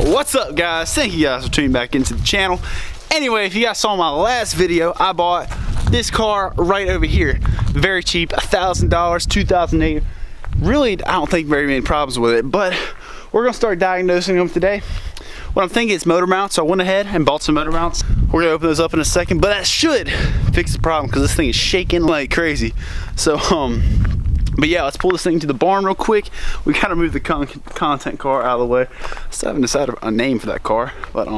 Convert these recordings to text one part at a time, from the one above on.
What's up, guys? Thank you guys for tuning back into the channel. Anyway, if you guys saw my last video, I bought this car right over here. Very cheap, $1,000, 2008. Really, I don't think very many problems with it, but we're gonna start diagnosing them today. What I'm thinking is motor mounts, so I went ahead and bought some motor mounts. We're gonna open those up in a second, but that should fix the problem because this thing is shaking like crazy. So, but yeah, let's pull this thing to the barn real quick. We gotta move the content car out of the way. Still haven't decided a name for that car, but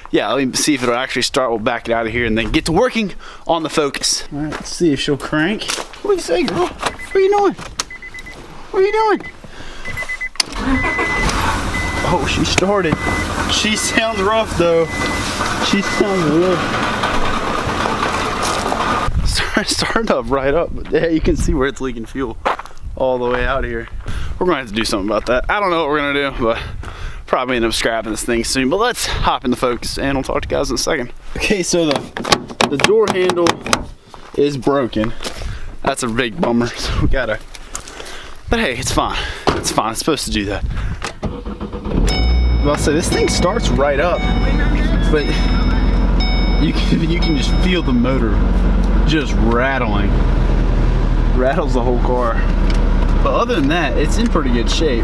yeah, let me see if it'll actually start. We'll back it out of here and then get to working on the Focus. All right, let's see if she'll crank. What do you say, girl? What are you doing? What are you doing? Oh, she started. She sounds rough though. She sounds rough. Started up right up, but yeah, you can see where it's leaking fuel all the way out here. We're gonna have to do something about that. I don't know what we're gonna do, but probably end up scrapping this thing soon. But let's hop in the Focus and I'll talk to you guys in a second. Okay, so the door handle is broken. That's a big bummer. So we gotta. But hey, it's fine. It's fine. It's supposed to do that. I'll say this thing starts right up, but you can just feel the motor just rattling. Rattles the whole car. But other than that, it's in pretty good shape.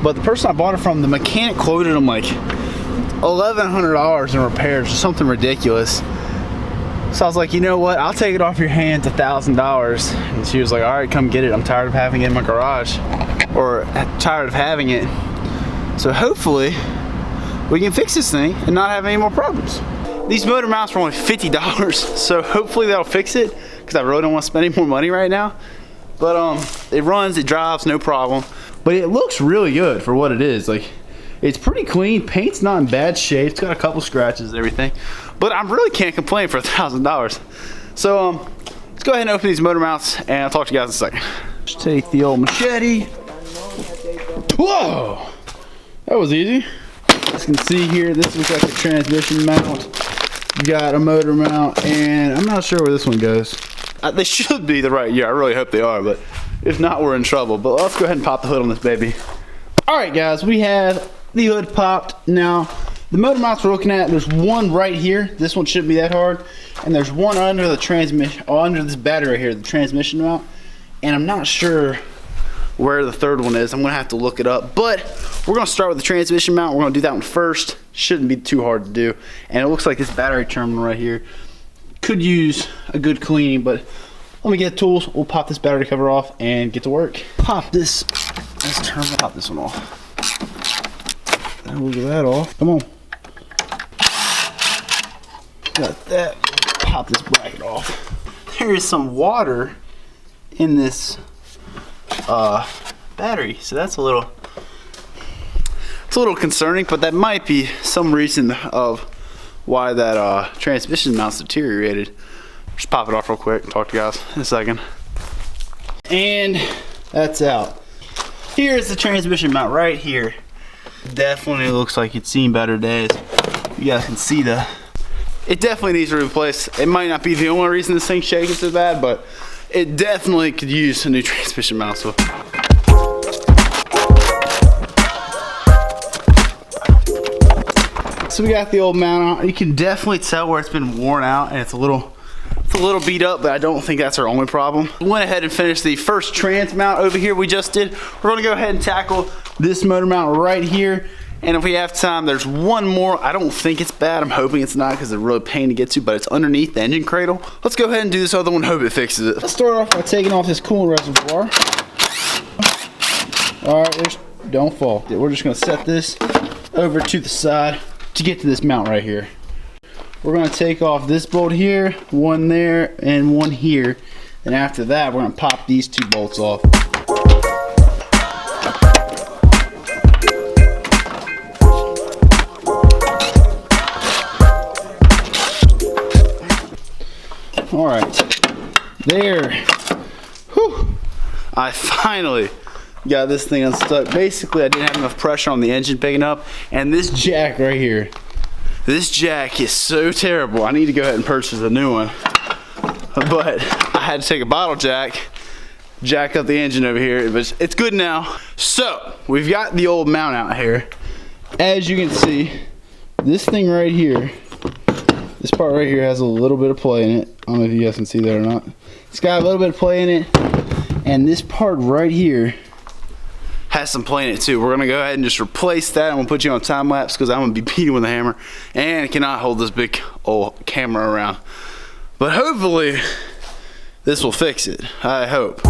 But the person I bought it from, the mechanic quoted him like $1,100 in repairs or something ridiculous. So I was like, you know what? I'll take it off your hands, $1,000. And she was like, all right, come get it. I'm tired of having it in my garage, or tired of having it. So hopefully we can fix this thing and not have any more problems. These motor mounts were only $50, so hopefully that'll fix it, because I really don't want to spend any more money right now. But it runs, it drives, no problem. But it looks really good for what it is. Like, it's pretty clean. Paint's not in bad shape. It's got a couple scratches and everything. But I really can't complain for $1,000. So let's go ahead and open these motor mounts and I'll talk to you guys in a second. Just take the old machete. Whoa! That was easy. As you can see here, this looks like a transmission mount. You got a motor mount, and I'm not sure where this one goes. They should be the right year. I really hope they are, but if not, we're in trouble. But let's go ahead and pop the hood on this baby. All right, guys, we have the hood popped. Now, the motor mounts we're looking at, there's one right here. This one shouldn't be that hard. And there's one under the transmission, under this battery right here, the transmission mount. And I'm not sure where the third one is. I'm gonna have to look it up, but we're gonna start with the transmission mount. We're gonna do that one first. Shouldn't be too hard to do. And it looks like this battery terminal right here could use a good cleaning, but let me get the tools. We'll pop this battery cover off and get to work. Pop this terminal, pop this one off. And we'll get that off. Come on. Got that. Pop this bracket off. There is some water in this battery, so that's a little concerning, but that might be some reason of why that transmission mount's deteriorated. Just pop it off real quick and talk to you guys in a second. And that's out. Here's the transmission mount right here. Definitely looks like it's seen better days. You guys can see it definitely needs to be replaced. It might not be the only reason this thing's shaking so bad, but it definitely could use a new transmission mount. So we got the old mount on. You can definitely tell where it's been worn out and it's a little beat up, but I don't think that's our only problem. We went ahead and finished the first trans mount over here we just did. We're gonna go ahead and tackle this motor mount right here. And if we have time, there's one more. I don't think it's bad. I'm hoping it's not because it's a real pain to get to, but it's underneath the engine cradle. Let's go ahead and do this other one, hope it fixes it. Let's start off by taking off this coolant reservoir. All right, don't fall. We're just gonna set this over to the side to get to this mount right here. We're gonna take off this bolt here, one there, and one here. And after that, we're gonna pop these two bolts off. All right, there. Whew. I finally got this thing unstuck. Basically, I didn't have enough pressure on the engine picking up, and this jack right here, this jack is so terrible. I need to go ahead and purchase a new one. But I had to take a bottle jack, jack up the engine over here. It's good now. So we've got the old mount out here, as you can see, this thing right here, this part right here has a little bit of play in it. I don't know if you guys can see that or not. It's got a little bit of play in it, and this part right here has some play in it too. We're gonna go ahead and just replace that. I'm gonna put you on time lapse because I'm gonna be beating with a hammer and cannot hold this big old camera around. But hopefully this will fix it. I hope.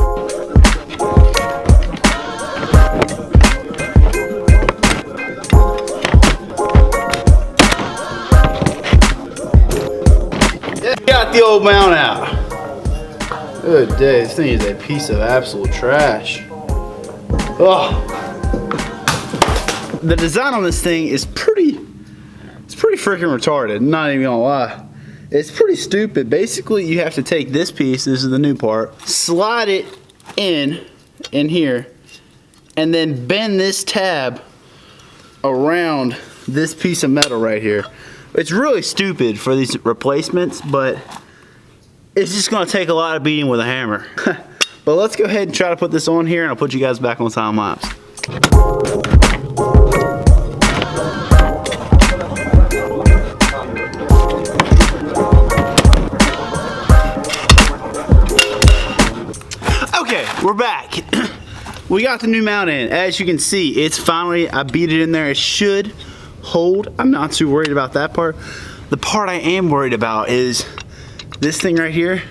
Got the old mount out. Good day. This thing is a piece of absolute trash. Oh. The design on this thing is pretty freaking retarded, not even gonna lie. It's pretty stupid. Basically, you have to take this piece, this is the new part, slide it in here, and then bend this tab around this piece of metal right here. It's really stupid for these replacements, but it's just gonna take a lot of beating with a hammer. But let's go ahead and try to put this on here, and I'll put you guys back on time lapse. Okay, we're back. We got the new mount in. As you can see, it's finally, I beat it in there. It should hold. I'm not too worried about that part. The part I am worried about is this thing right here.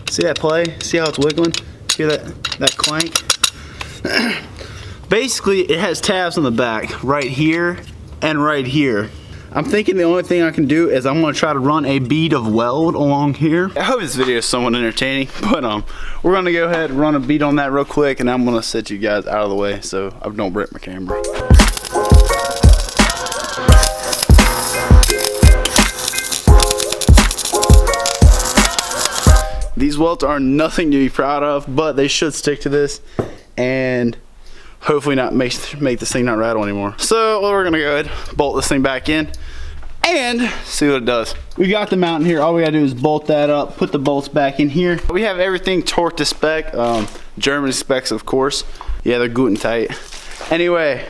See that play? See how it's wiggling? Hear that clank? Basically, it has tabs on the back right here and right here. I'm thinking the only thing I can do is I'm gonna try to run a bead of weld along here. I hope this video is somewhat entertaining, but we're gonna go ahead and run a bead on that real quick, and I'm gonna set you guys out of the way so I don't break my camera. These welds are nothing to be proud of, but they should stick to this and hopefully not make this thing not rattle anymore. So we're gonna go ahead, bolt this thing back in and see what it does. We got the mount in here. All we gotta do is bolt that up, put the bolts back in here. We have everything torqued to spec, German specs of course. Yeah, they're good and tight. Anyway,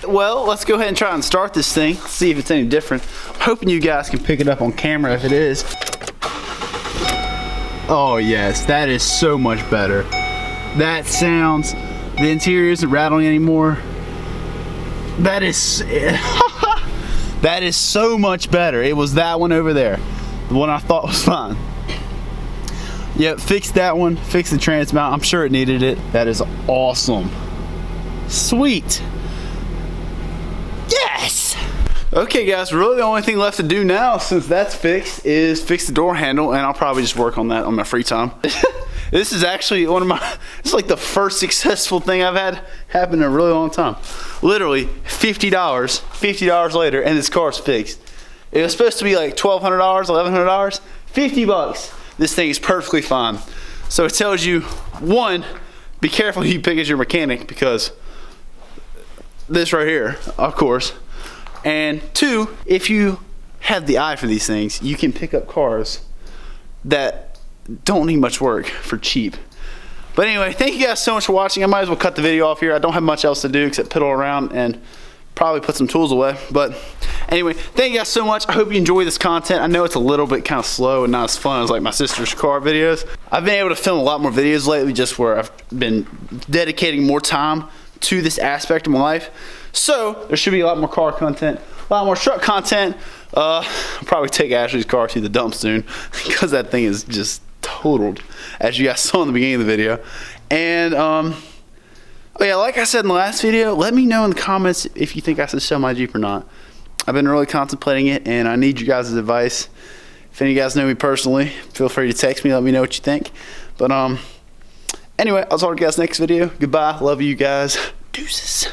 well, let's go ahead and try and start this thing, see if it's any different. I'm hoping you guys can pick it up on camera if it is. Oh yes, that is so much better. That sounds, the interior isn't rattling anymore. That is, that is so much better. It was that one over there, the one I thought was fine. Yep, fixed that one, fixed the trans mount. I'm sure it needed it. That is awesome. Sweet. Yes! Okay guys, really the only thing left to do now since that's fixed is fix the door handle, and I'll probably just work on that on my free time. This is actually one of my, it's like the first successful thing I've had happen in a really long time. Literally $50 later, and this car's fixed. It was supposed to be like $1,200, $1,100, 50 bucks. This thing is perfectly fine. So it tells you, one, be careful who you pick as your mechanic, because this right here, of course. And two, if you have the eye for these things, you can pick up cars that don't need much work for cheap. But anyway, thank you guys so much for watching. I might as well cut the video off here. I don't have much else to do except piddle around and probably put some tools away. But anyway, thank you guys so much. I hope you enjoy this content. I know it's a little bit kind of slow and not as fun as like my sister's car videos. I've been able to film a lot more videos lately, just where I've been dedicating more time to this aspect of my life. So there should be a lot more car content, a lot more truck content. I'll probably take Ashley's car to the dump soon because that thing is just totaled, as you guys saw in the beginning of the video. And oh yeah, like I said in the last video, let me know in the comments if you think I should sell my Jeep or not. I've been really contemplating it, and I need you guys' advice. If any of you guys know me personally, feel free to text me, let me know what you think. But anyway, I'll talk to you guys next video. Goodbye, love you guys, deuces.